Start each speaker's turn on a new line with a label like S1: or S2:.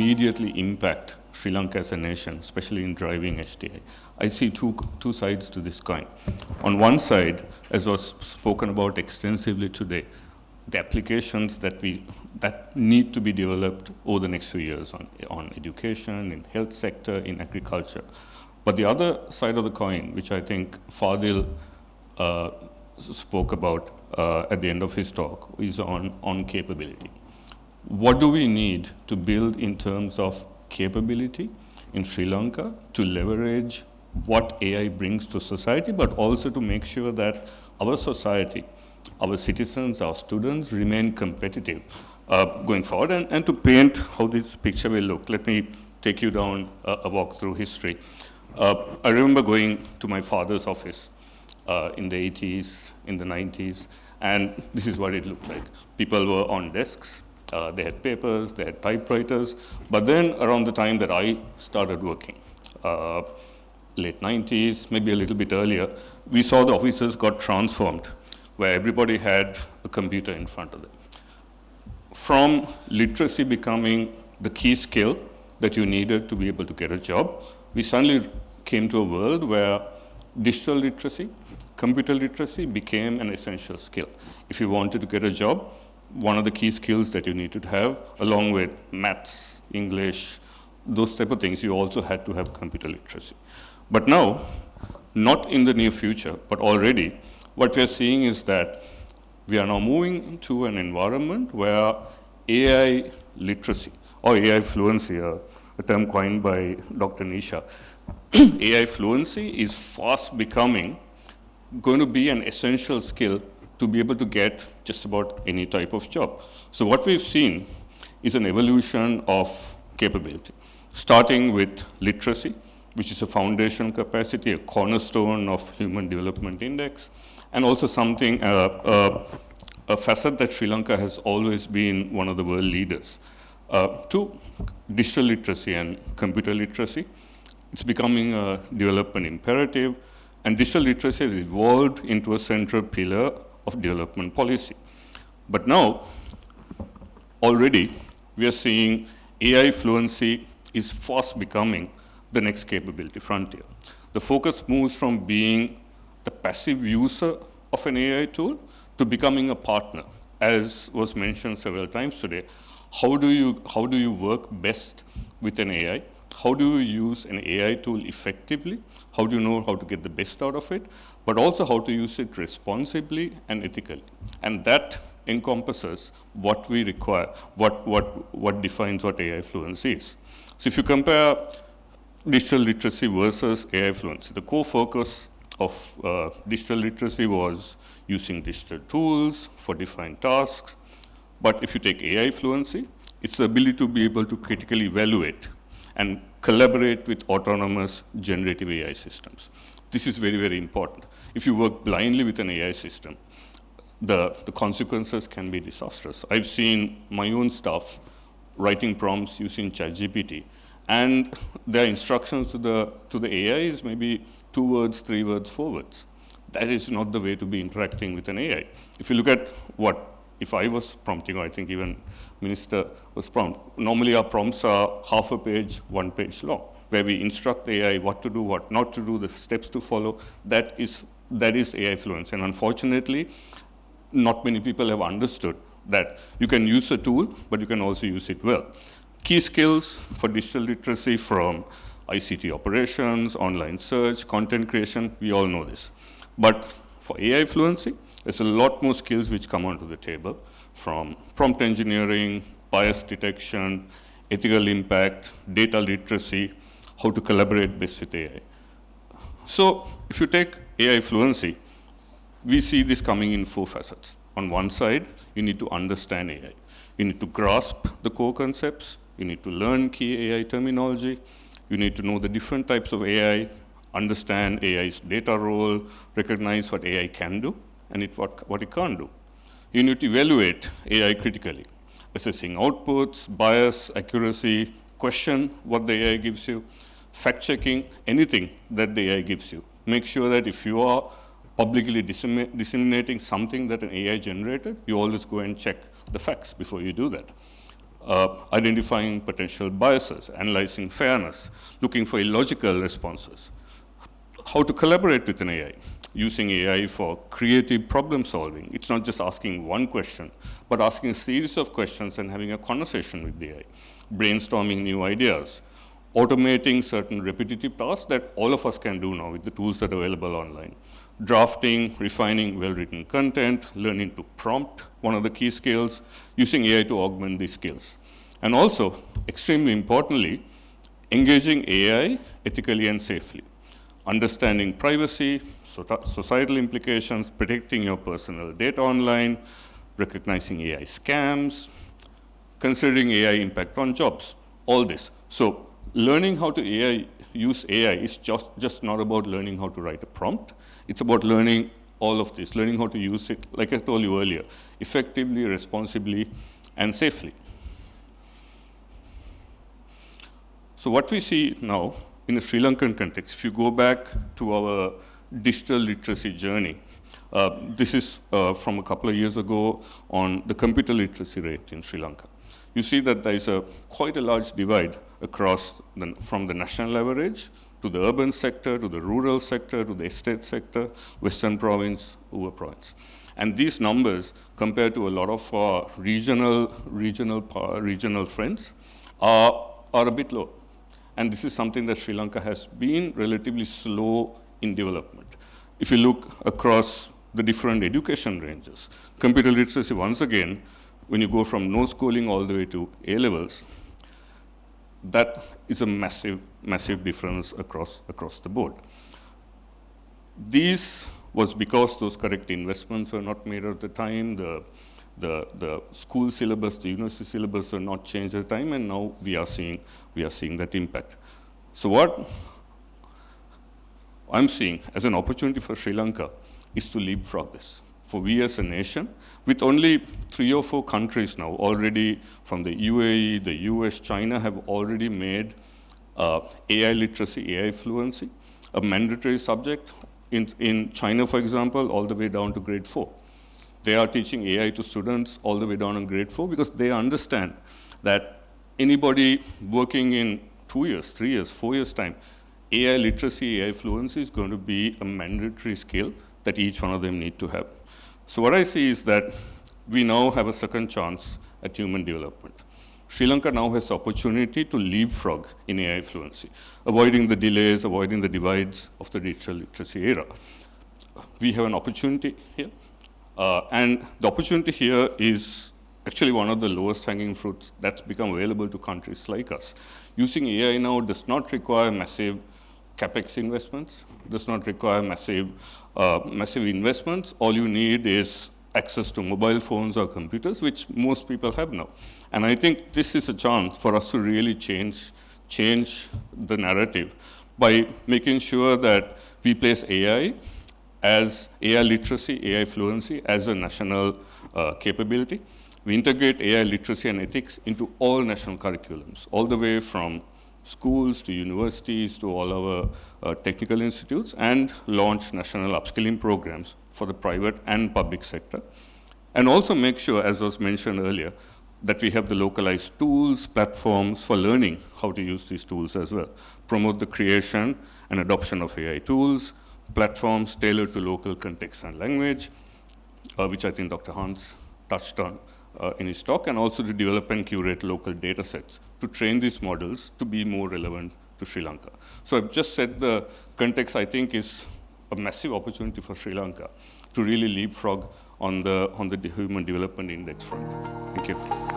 S1: immediately impact Sri Lanka as a nation, especially in driving HDI. I see two sides to this coin. On one side, as was spoken about extensively today, the applications that need to be developed over the next few years on education, in health sector, in agriculture. But the other side of the coin, which I think Fadil spoke about at the end of his talk, is on capability. What do we need to build in terms of capability in Sri Lanka to leverage what AI brings to society, but also to make sure that our society, our citizens, our students remain competitive going forward? And to paint how this picture will look, let me take you down a walk through history. I remember going to my father's office in the 80s, in the 90s, and this is what it looked like. People were on desks, they had papers, they had typewriters, but then around the time that I started working, late 90s, maybe a little bit earlier, we saw the offices got transformed, where everybody had a computer in front of them. From literacy becoming the key skill that you needed to be able to get a job, we suddenly came to a world where digital literacy, computer literacy became an essential skill. If you wanted to get a job, one of the key skills that you needed to have, along with maths, English, those type of things, you also had to have computer literacy. But now, not in the near future, but already, what we are seeing is that we are now moving to an environment where AI literacy, or AI fluency, a term coined by Dr. Nisha, AI fluency is fast becoming going to be an essential skill to be able to get just about any type of job. So what we've seen is an evolution of capability, starting with literacy, which is a foundational capacity, a cornerstone of Human Development Index, and also something, a facet that Sri Lanka has always been one of the world leaders. To digital literacy and computer literacy, it's becoming a development imperative, and digital literacy has evolved into a central pillar of development policy. But now, already, we are seeing AI fluency is fast becoming the next capability frontier. The focus moves from being the passive user of an AI tool to becoming a partner. As was mentioned several times today, how do you work best with an AI? How do you use an AI tool effectively? How do you know how to get the best out of it? But also how to use it responsibly and ethically. And that encompasses what we require, what defines what AI fluency is. So if you compare digital literacy versus AI fluency, the core focus of digital literacy was using digital tools for defined tasks. But if you take AI fluency, it's the ability to be able to critically evaluate and collaborate with autonomous generative AI systems. This is very, very important. If you work blindly with an AI system, the consequences can be disastrous. I've seen my own staff writing prompts using ChatGPT, and their instructions to the AI is maybe 2 words, 3 words, 4 words. That is not the way to be interacting with an AI. If you look at if I was prompting, or I think even Minister was prompt, normally our prompts are half a page, 1 page long, where we instruct the AI what to do, what not to do, the steps to follow. That is AI fluency. And unfortunately, not many people have understood that you can use a tool, but you can also use it well. Key skills for digital literacy, from ICT operations, online search, content creation, we all know this. But for AI fluency, there's a lot more skills which come onto the table, from prompt engineering, bias detection, ethical impact, data literacy, how to collaborate best with AI. So if you take AI fluency, we see this coming in 4 facets. On one side, you need to understand AI. You need to grasp the core concepts. You need to learn key AI terminology. You need to know the different types of AI, understand AI's data role, recognize what AI can do and what it can't do. You need to evaluate AI critically, assessing outputs, bias, accuracy, question what the AI gives you, fact-checking anything that the AI gives you. Make sure that if you are publicly disseminating something that an AI generated, you always go and check the facts before you do that. identifying potential biases, analyzing fairness, looking for illogical responses. How to collaborate with an AI, using AI for creative problem solving. It's not just asking one question, but asking a series of questions and having a conversation with the AI, brainstorming new ideas, automating certain repetitive tasks that all of us can do now with the tools that are available online. Drafting, refining well-written content, learning to prompt, one of the key skills, using AI to augment these skills. And also, extremely importantly, engaging AI ethically and safely. Understanding privacy, societal implications, protecting your personal data online, recognizing AI scams, considering AI impact on jobs, all this. So learning how to use AI is just not about learning how to write a prompt. It's about learning all of this, learning how to use it, like I told you earlier, effectively, responsibly, and safely. So what we see now in a Sri Lankan context, if you go back to our digital literacy journey, this is from a couple of years ago on the computer literacy rate in Sri Lanka. You see that there is quite a large divide across from the national average to the urban sector, to the rural sector, to the estate sector, Western province, Uva province. And these numbers, compared to a lot of our regional friends, are a bit low. And this is something that Sri Lanka has been relatively slow in development. If you look across the different education ranges, computer literacy, once again, when you go from no schooling all the way to A levels, that is a massive, massive difference across the board. This was because those correct investments were not made at the time, the school syllabus, the university syllabus are not changed at the time, and now we are seeing that impact. So what I'm seeing as an opportunity for Sri Lanka is to leapfrog this. For we as a nation, with only 3 or 4 countries now already from the UAE, the US, China have already made AI literacy, AI fluency a mandatory subject. In China, for example, all the way down to grade 4. They are teaching AI to students all the way down in grade 4 because they understand that anybody working in 2 years, 3 years, 4 years' time, AI literacy, AI fluency is going to be a mandatory skill that each one of them need to have. So what I see is that we now have a second chance at human development. Sri Lanka now has the opportunity to leapfrog in AI fluency, avoiding the delays, avoiding the divides of the digital literacy era. We have an opportunity here, and the opportunity here is actually one of the lowest hanging fruits that's become available to countries like us. Using AI now does not require massive capex investments, does not require massive investments. All you need is access to mobile phones or computers, which most people have now. And I think this is a chance for us to really change the narrative by making sure that we place AI as AI literacy, AI fluency as a national capability. We integrate AI literacy and ethics into all national curriculums, all the way from schools to universities to all our technical institutes, and launch national upskilling programs for the private and public sector. And also make sure, as was mentioned earlier, that we have the localized tools, platforms for learning how to use these tools as well. Promote the creation and adoption of AI tools, platforms tailored to local context and language, which I think Dr. Hans touched on in his talk, and also to develop and curate local data sets to train these models to be more relevant to Sri Lanka. So I've just said the context, I think, is a massive opportunity for Sri Lanka to really leapfrog on the Human Development Index front. Thank you.